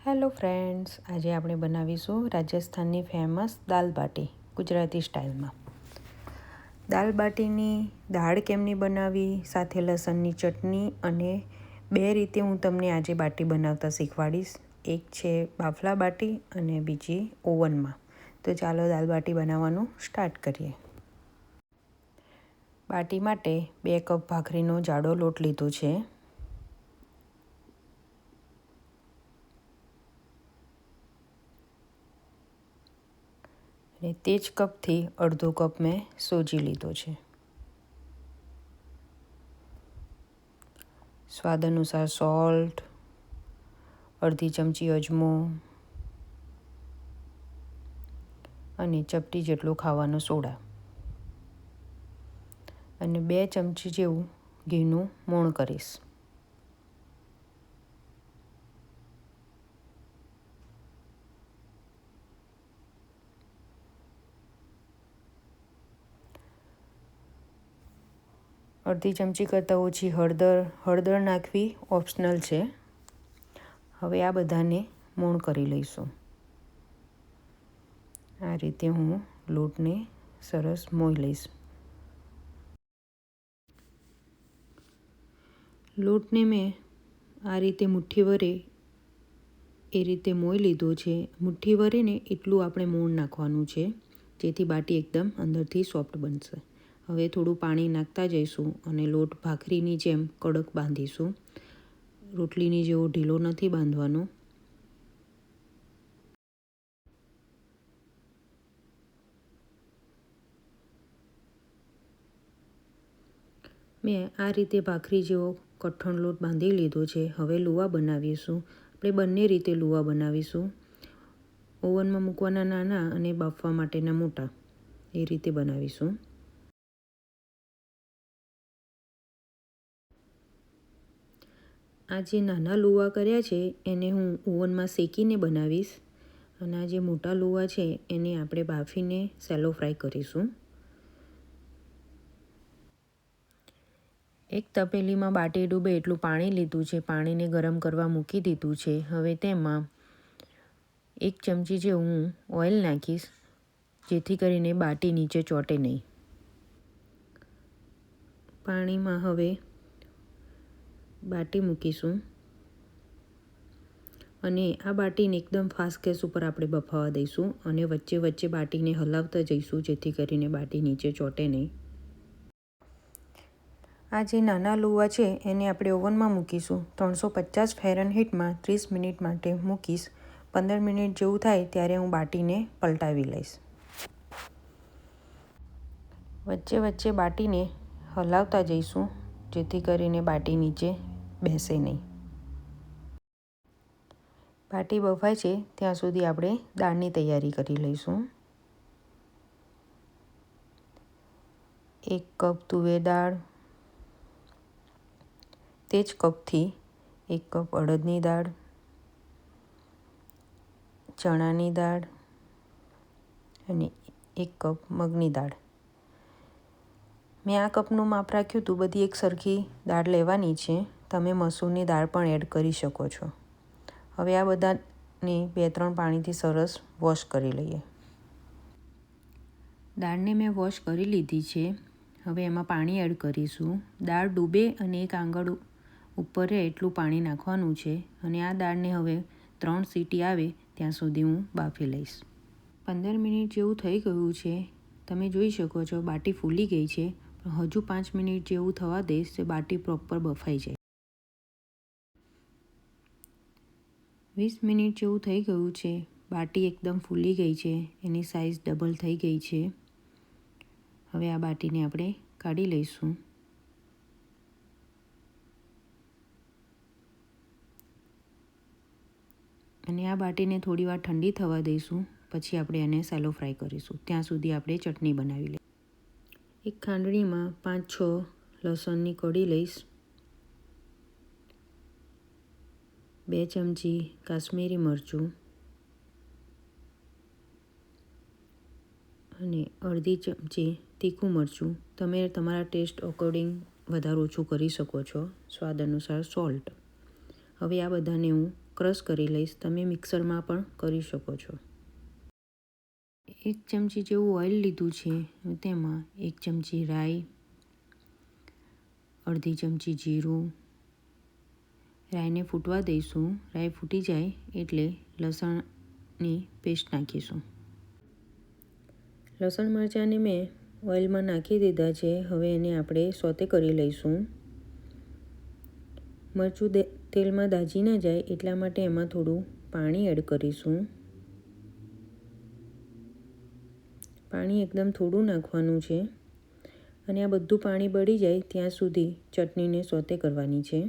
Hello friends, આજે આપણે બનાવીશું રાજસ્થાનની ફેમસ દાલ બાટી ગુજરાતી સ્ટાઇલમાં। દાલ બાટીની દાળ કેમની બનાવી, સાથે લસણની ચટણી અને બે રીતે હું તમને આજે બાટી બનાવતા શીખવાડીશ। એક છે બાફલા બાટી અને બીજી ઓવનમાં। તો ચાલો દાલ બાટી બનાવવાનું સ્ટાર્ટ કરીએ। બાટી માટે 2 કપ ભાખરીનો જાડો લોટ લીધો છે। અને તે જ કપથી અડધો કપ મેં સોજી લીધો છે। સ્વાદ અનુસાર સોલ્ટ, અડધી ચમચી અજમો અને ચપટી જેટલો ખાવાનો સોડા અને 2 ચમચી જેવું ઘીનું મોણ કરીશ। અડધી ચમચી કરતાં ઓછી હળદર નાખવી ઓપ્શનલ છે। હવે આ બધાને મોણ કરી લઈશું। આ રીતે હું લોટને સરસ મોઈ લઈશ। લોટને મેં આ રીતે મુઠ્ઠી વરે એ રીતે મોઈ લીધો છે। મુઠ્ઠી વરે ને એટલું આપણે મોણ નાખવાનું છે, જેથી બાટી એકદમ અંદરથી સોફ્ટ બનશે। હવે થોડું પાણી નાખતા જઈશું અને લોટ ભાખરીની જેમ કડક બાંધીશું। રોટલીની જેવો ઢીલો નથી બાંધવાનો। મેં આ રીતે ભાખરી જેવો કઠણ લોટ બાંધી લીધો છે। હવે લુવા બનાવીશું। આપણે બંને રીતે લુવા બનાવીશું। ઓવનમાં મૂકવાના નાના અને બાફવા માટેના મોટા, એ રીતે બનાવીશું। આ જે નાના લુવા કર્યા છે એને હું ઓવનમાં શેકીને બનાવીશ અને આ જે મોટા લુવા છે એને આપણે બાફીને સેલો ફ્રાય કરીશું। એક તપેલીમાં બાટી ડૂબે એટલું પાણી લીધું છે। પાણીને ગરમ કરવા મૂકી દીધું છે। હવે તેમાં 1 ચમચી જેવું હું ઓઇલ નાખીશ, જેથી કરીને બાટી નીચે ચોંટે નહીં। પાણીમાં હવે બાટી મૂકીશું અને આ બાટીને એકદમ ફાસ્ટ ગેસ ઉપર આપણે બફાવા દઈશું અને વચ્ચે વચ્ચે બાટીને હલાવતા જઈશું, જેથી કરીને બાટી નીચે ચોંટે નહીં। આ જે નાના લુવા છે એને આપણે ઓવનમાં મૂકીશું। 350 ફેરનહીટમાં 30 મિનિટ માટે મૂકીશ। 15 મિનિટ જેવું થાય ત્યારે હું બાટીને પલટાવી લઈશ। વચ્ચે વચ્ચે બાટીને હલાવતા જઈશું, જેથી કરીને બાટી નીચે બેસે નહીં। બાટી બફાય છે ત્યાં સુધી આપણે દાળની તૈયારી કરી લઈશું। 1 કપ તુવેર દાળ, તે જ કપથી 1 કપ અડદની દાળ, ચણાની દાળ અને 1 કપ મગની દાળ। મેં આ કપનું માપ રાખ્યું હતું। બધી એક સરખી દાળ લેવાની છે। તમે મસૂરની દાળ પણ એડ કરી શકો છો। હવે આ બધાને 2-3 પાણીથી સરસ વોશ કરી લઈએ। દાળને મેં વોશ કરી લીધી છે। હવે એમાં પાણી એડ કરીશું। દાળ ડૂબે અને 1 આંગળ ઉપર રહે એટલું પાણી નાખવાનું છે અને આ દાળને હવે 3 સીટી આવે ત્યાં સુધી હું બાફી લઈશ। 15 મિનિટ જેવું થઈ ગયું છે। તમે જોઈ શકો છો બાટી ફૂલી ગઈ છે, પણ હજુ 5 મિનિટ જેવું થવા દઈશ તો બાટી પ્રોપર બફાઈ જાય। 20 મિનિટ જેવું થઈ ગયું છે। બાટી એકદમ ફૂલી ગઈ છે, એની સાઇઝ ડબલ થઈ ગઈ છે। હવે આ બાટીને આપણે કાઢી લઈશું। અને આ બાટીને થોડી વાર ઠંડી થવા દઈશું, પછી આપણે એને સેલો ફ્રાય કરીશું। ત્યાં સુધી આપણે ચટણી બનાવી લઈએ। એક ખાંડણીમાં 5-6 લસણની કળી લઈશ, 2 ચમચી કાશ્મીરી મરચું અને અડધી ચમચી તીખું મરચું। તમે તમારા ટેસ્ટ અકોર્ડિંગ વધારે ઓછું કરી શકો છો। સ્વાદ અનુસાર સોલ્ટ। હવે આ બધાને હું ક્રશ કરી લઈશ. તમે મિક્સરમાં પણ કરી શકો છો. 1 ચમચી જેવું ઓઇલ લીધું છે. તેમાં 1 ચમચી રાઈ, અડધી ચમચી જીરું. રાઈને ફૂટવા દઈશું. રાઈ ફૂટી જાય એટલે લસણની પેસ્ટ નાખીશું. લસણ મરચાંને મેં ઓઇલમાં નાખી દીધા છે. હવે એને આપણે સોતે કરી લઈશું. મરચું તેલમાં દાજી ના જાય એટલા માટે એમાં થોડું પાણી એડ કરીશું. પાણી એકદમ થોડું નાખવાનું છે અને આ બધું પાણી બળી જાય ત્યાં સુધી ચટણીને સોતે કરવાની છે.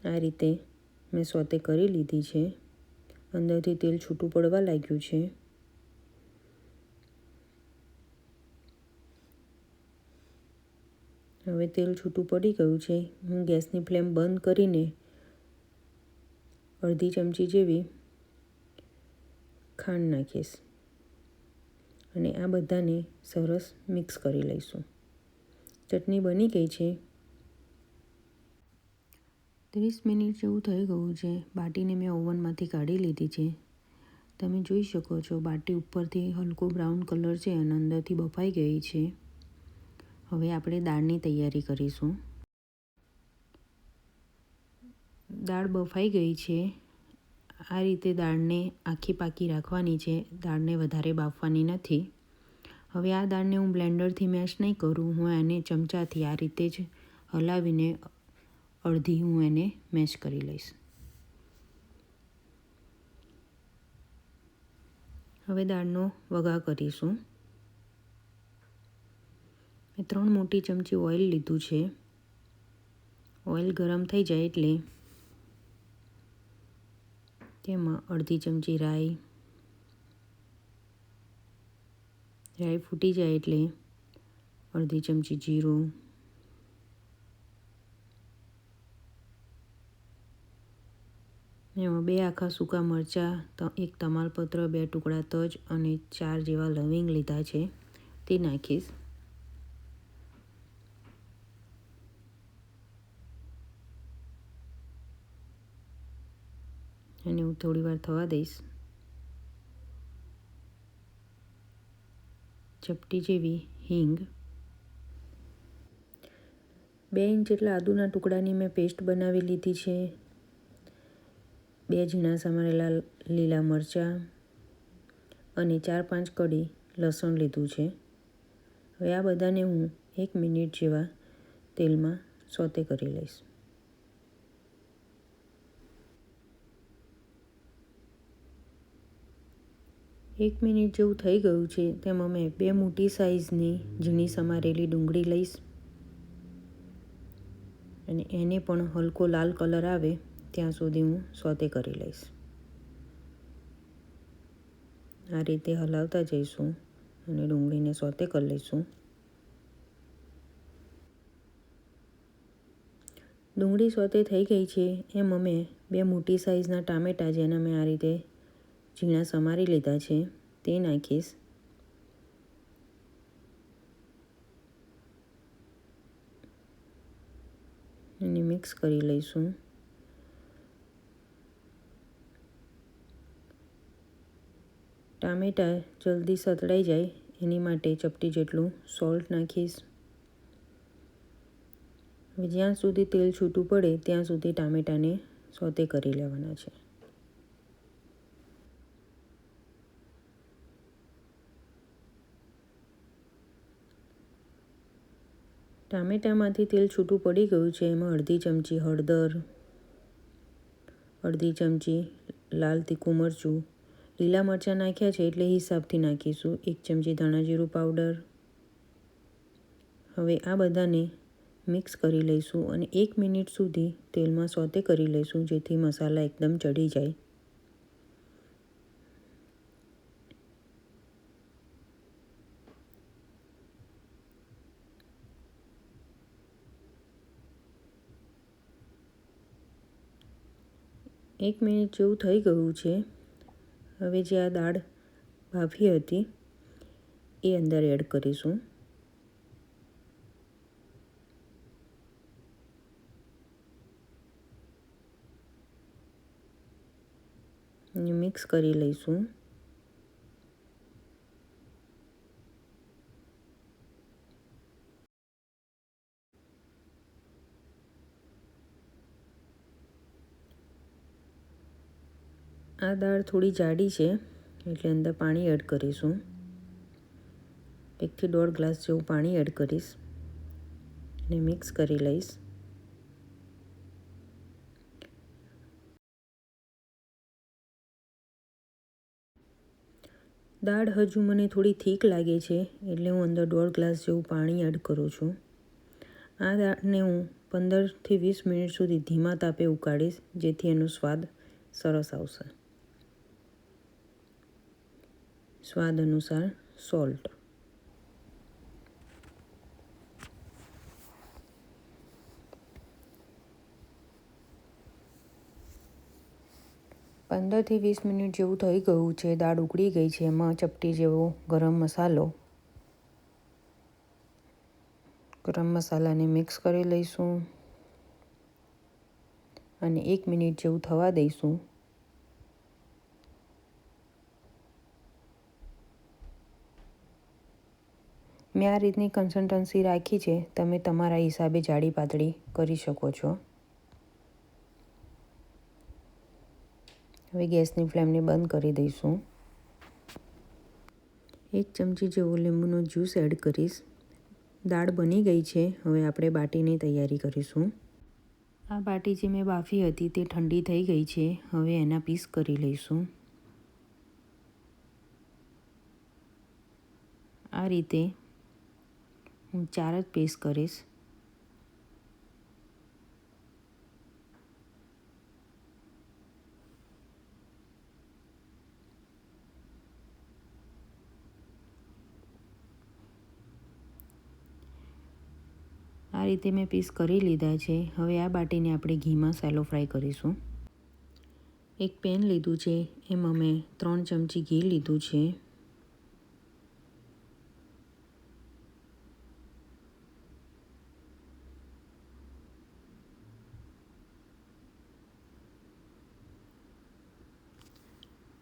આ રીતે મેં સોતે કરી લીધી છે. અંદરથી તેલ છૂટું પડવા લાગ્યું છે. હવે તેલ છૂટું પડી ગયું છે. હું ગેસની ફ્લેમ બંધ કરીને અડધી ચમચી જેવી ખાંડ નાખીશ અને આ બધાને સરસ મિક્સ કરી લઈશું. ચટણી બની ગઈ છે. 30 મિનિટ જેવું થઈ ગયું છે. બાટીને મેં ઓવનમાંથી કાઢી લીધી છે. તમે જોઈ શકો છો બાટી ઉપરથી હલકો બ્રાઉન કલર છે અને અંદરથી બફાઈ ગઈ છે. હવે આપણે દાળની તૈયારી કરીશું. દાળ બફાઈ ગઈ છે. આ રીતે દાળને આખી પાકી રાખવાની છે. દાળને વધારે બાફવાની નથી. હવે આ દાળને હું બ્લેન્ડરથી મેશ નહીં કરું. હું એને ચમચાથી આ રીતે જ હલાવીને અડધી હું એને મેશ કરી લઈશ. હવે દાળનો વઘાર કરીશું. મેં 3 મોટી ચમચી ઓઇલ લીધું છે. ઓઇલ ગરમ થઈ જાય એટલે તેમાં અડધી ચમચી રાઈ ફૂટી જાય એટલે અડધી ચમચી જીરું, એમાં 2 આખા સૂકા મરચાં, 1 તમાલપત્ર, 2 ટુકડા તજ અને 4 જેવા લવિંગ લીધા છે તે નાખીશ. અને હું થોડી વાર થવા દઈશ. ચપટી જેવી હિંગ, 2 ઇંચ જેટલા આદુના ટુકડાની મેં પેસ્ટ બનાવી લીધી છે. 2 ઝીણા સમારેલા લીલા મરચાં અને 4-5 કળી લસણ લીધું છે. હવે આ બધાને હું 1 મિનિટ જેવા તેલમાં સોતે કરી લઈશ. એક મિનિટ જેવું થઈ ગયું છે. તેમાં મેં 2 મોટી સાઈઝની ઝીણી સમારેલી ડુંગળી લઈશ અને એને પણ હલકો લાલ કલર આવે ત્યાં સુધી હું સોતે કરી લઈશ. આ રીતે હલાવતા જઈશું અને ડુંગળીને સોતે કરી લઈશું. ડુંગળી સોતે થઈ ગઈ છે. એમ અમે 2 મોટી સાઈઝના ટામેટાં જેના મેં આ રીતે ઝીણા સમારી લીધા છે તે નાખીશ. અને મિક્સ કરી લઈશું. ટામેટાં જલ્દી સતળાઈ જાય એની માટે ચપટી જેટલું સોલ્ટ નાખીશ. જ્યાં સુધી તેલ છૂટું પડે ત્યાં સુધી ટામેટાને સોતે કરી લેવાના છે. ટામેટામાંથી તેલ છૂટું પડી ગયું છે. એમાં અડધી ચમચી હળદર, અડધી ચમચી લાલ તીખું મરચું, લીલા મરચાં નાખ્યા છે એટલે હિસાબથી નાખીશું, 1 ચમચી ધાણા જીરું પાવડર. હવે આ બધાને મિક્સ કરી લઈશું અને 1 મિનિટ સુધી તેલમાં સોતે કરી લઈશું જેથી મસાલા એકદમ ચડી જાય. એક મિનિટ જેવું થઈ ગયું છે. હવે જે આ દાળ બાફી હતી એ અંદર એડ કરીશું. અને મિક્સ કરી લઈશું. આ દાળ થોડી જાડી છે એટલે અંદર પાણી એડ કરીશું. 1 થી 1.5 ગ્લાસ જેવું પાણી એડ કરીશ અને મિક્સ કરી લઈશ. દાળ હજુ મને થોડી થીક લાગે છે એટલે હું અંદર 1.5 ગ્લાસ જેવું પાણી એડ કરું છું. આ દાળને હું 15 થી 20 મિનિટ સુધી ધીમા તાપે ઉકાળીશ જેથી એનો સ્વાદ સરસ આવશે. સ્વાદ અનુસાર સોલ્ટ. પંદર થી 20 મિનિટ જેવું થઈ ગયું છે. દાળ ઉકળી ગઈ છે. એમાં ચપટી જેવો ગરમ મસાલાને મિક્સ કરી લઈશું અને 1 મિનિટ જેવું થવા દઈશું. મેં આ રીતની કન્સિસ્ટન્સી રાખી છે. તમે તમારા હિસાબે જાડી પાતળી કરી શકો છો. હવે ગેસની ફ્લેમને બંધ કરી દઈશું. 1 ચમચી જેવો લીંબુનો જ્યુસ એડ કરીશ. દાળ બની ગઈ છે. હવે આપણે બાટીની તૈયારી કરીશું. આ બાટી જે મેં બાફી હતી તે ઠંડી થઈ ગઈ છે. હવે એના પીસ કરી લઈશું. આ રીતે હું 4 જ પીસ કરીશ. આ રીતે મેં પીસ કરી લીધા છે. હવે આ બાટીને આપણે ઘીમાં સેલો ફ્રાય કરીશું. એક પેન લીધું છે. એમાં મેં 3 ચમચી ઘી લીધું છે.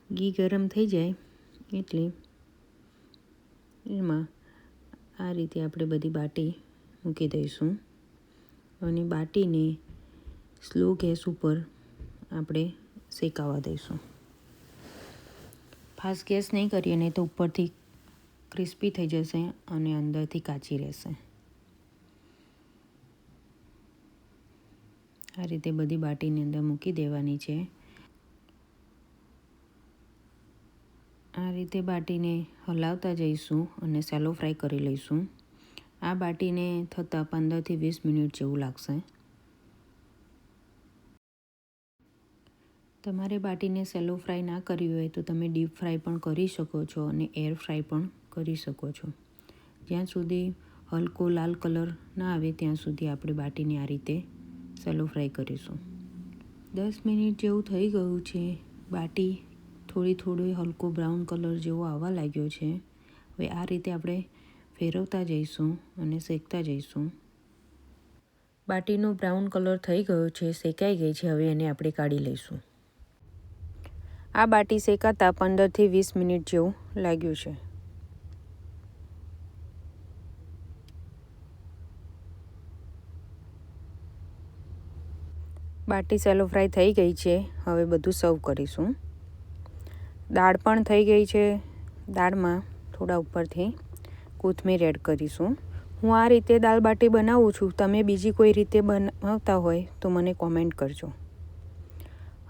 ઘી ગરમ થઈ જાય એટલે એમાં આ રીતે આપણે બધી બાટી મૂકી દઈશું અને બાટીને સ્લો ગેસ ઉપર આપણે શેકાવા દઈશું. ફાસ્ટ ગેસ નહીં કરીએ નહીં તો ઉપરથી ક્રિસ્પી થઈ જશે અને અંદરથી કાચી રહેશે. આ રીતે બધી બાટીની અંદર મૂકી દેવાની છે. આ રીતે બાટીને હલાવતા જઈશું અને સેલો ફ્રાય કરી લઈશું. આ બાટીને થતાં 15 થી 20 મિનિટ જેવું લાગશે. તમારે બાટીને સેલો ફ્રાય ના કરવી હોય તો તમે ડીપ ફ્રાય પણ કરી શકો છો અને એર ફ્રાય પણ કરી શકો છો. જ્યાં સુધી હલકો લાલ કલર ના આવે ત્યાં સુધી આપણે બાટીને આ રીતે સેલો ફ્રાય કરીશું. 10 મિનિટ જેવું થઈ ગયું છે. બાટી થોડી હલકો બ્રાઉન કલર જેવો આવવા લાગ્યો છે. હવે આ રીતે આપણે ફેરવતા જઈશું અને શેકતા જઈશું. બાટીનો બ્રાઉન કલર થઈ ગયો છે, શેકાઈ ગઈ છે. હવે એને આપણે કાઢી લઈશું. આ બાટી શેકાતા 15 થી 20 મિનિટ જેવું લાગ્યું છે. બાટી સેલો ફ્રાય થઈ ગઈ છે. હવે બધું સર્વ કરીશું. દાળ પણ થઈ ગઈ છે. દાળમાં થોડા ઉપરથી કોથમીર એડ કરીશું. હું આ રીતે દાળ બાટી બનાવું છું. તમે બીજી કોઈ રીતે બનાવતા હોય તો મને કોમેન્ટ કરજો.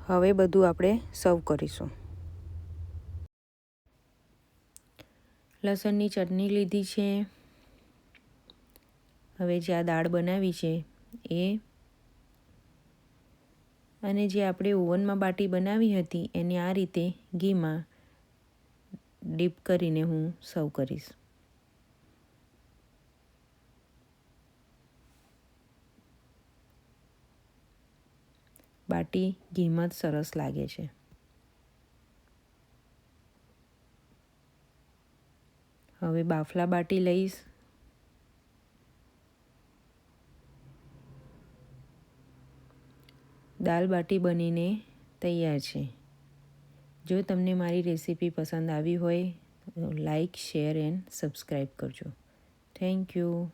હવે બધું આપણે સર્વ કરીશું. લસણની ચટણી લીધી છે. હવે જે આ દાળ બનાવી છે એ અને જે આપણે ઓવનમાં બાટી બનાવી હતી એને આ રીતે ઘીમાં ડીપ કરીને હું સર્વ કરીશ. બાટી ઘીમાં જ સરસ લાગે છે. હવે બાફલા બાટી લઈશ. દાલ બાટી બનીને તૈયાર છે. જો તમને મારી રેસીપી પસંદ આવી હોય લાઈક, શેર એન્ડ સબસ્ક્રાઈબ કરજો. Thank you.